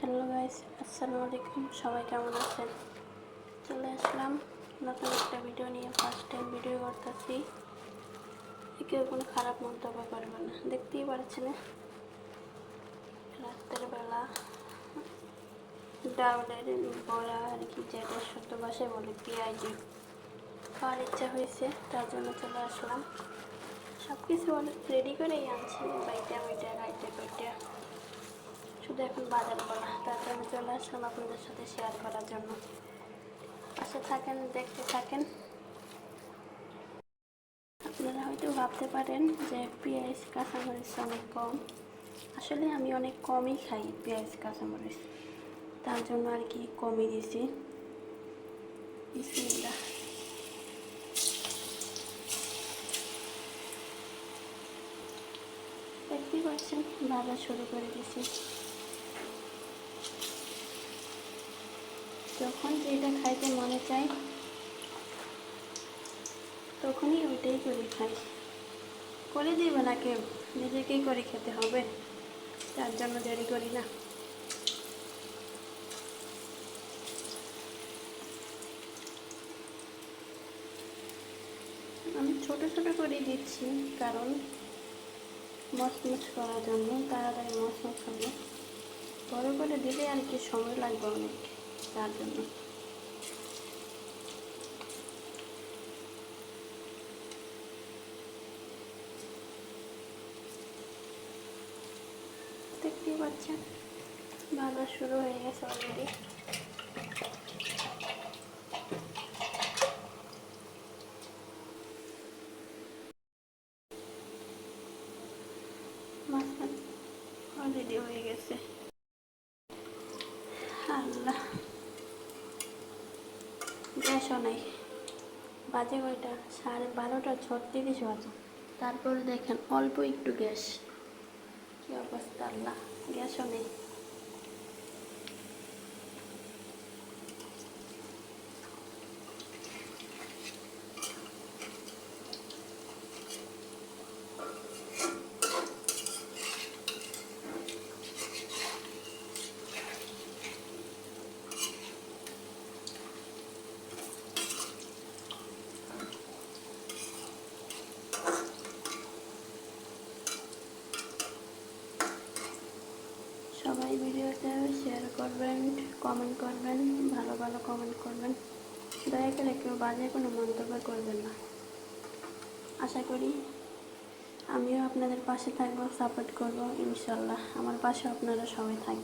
Hello guys, আসসালামু আলাইকুম। সবাই কেমন আছেন? চলে আসলাম নতুন একটা ভিডিও নিয়ে। ফার্স্ট টাইম ভিডিও করতেছি, কেউ কোনো খারাপ মন্তব্য করবে না। দেখতেই পাচ্ছেন রাতের বেলা ডাউলের বড়া আর কি, যেটা শুদ্ধ ভাষায় বলে পেঁয়াজি খাওয়ার ইচ্ছা হয়েছে, তার জন্য চলে আসলাম। সব কিছু অনেক রেডি করেই আনছি, বাইটা বাইটা গাইতে বাইটা, শুধু এখন বাজার করা। তার জন্য চলে আসলাম আপনাদের সাথে শেয়ার করার জন্য। পাশে থাকেন, দেখতে থাকেন। আপনারা হয়তো ভাবতে পারেন যে পেঁয়াজ কাঁচামরিচ অনেক কম। আসলে আমি অনেক কমই খাই পেঁয়াজ কাঁচামরিচ, তার জন্য আর কি কমই দিয়েছি। বিসমিল্লাহ। দেখতেই পাচ্ছেন ভাজা শুরু করে দিয়েছি। যখন যেটা খাইতে মনে চায় তখনই ওইটাই করে খাই। করে দিবে না কেউ, নিজেকেই করে খেতে হবে, তার জন্য দেরি করি না। আমি ছোট ছোট করে দিচ্ছি, কারণ মচমচ করার জন্য, তাড়াতাড়ি মচমচ হবে। বড় করে দিলে আর কি সময় লাগবে অনেক, তার জন্য। দেখতেই পাচ্ছেন ভাজা শুরু হয়ে গেছে অলরেডি। মাছটা অলরেডি হয়ে গেছে। আল্লাহ, গ্যাসও নাই। বাজে কয়টা? 12:36 বাজে। তারপরে দেখেন অল্প একটু গ্যাস, কি অবস্থা! আল্লাহ, গ্যাসও নেই। সবাই ভিডিওতে শেয়ার করবেন, কমেন্ট করবেন, ভালো ভালো কমেন্ট করবেন। দয়া করে কেউ বাজে কোনো মন্তব্য করবেন না। আশা করি আমিও আপনাদের পাশে থাকবো, সাপোর্ট করবো ইনশাল্লাহ। আমার পাশে আপনারা সবাই থাকবেন।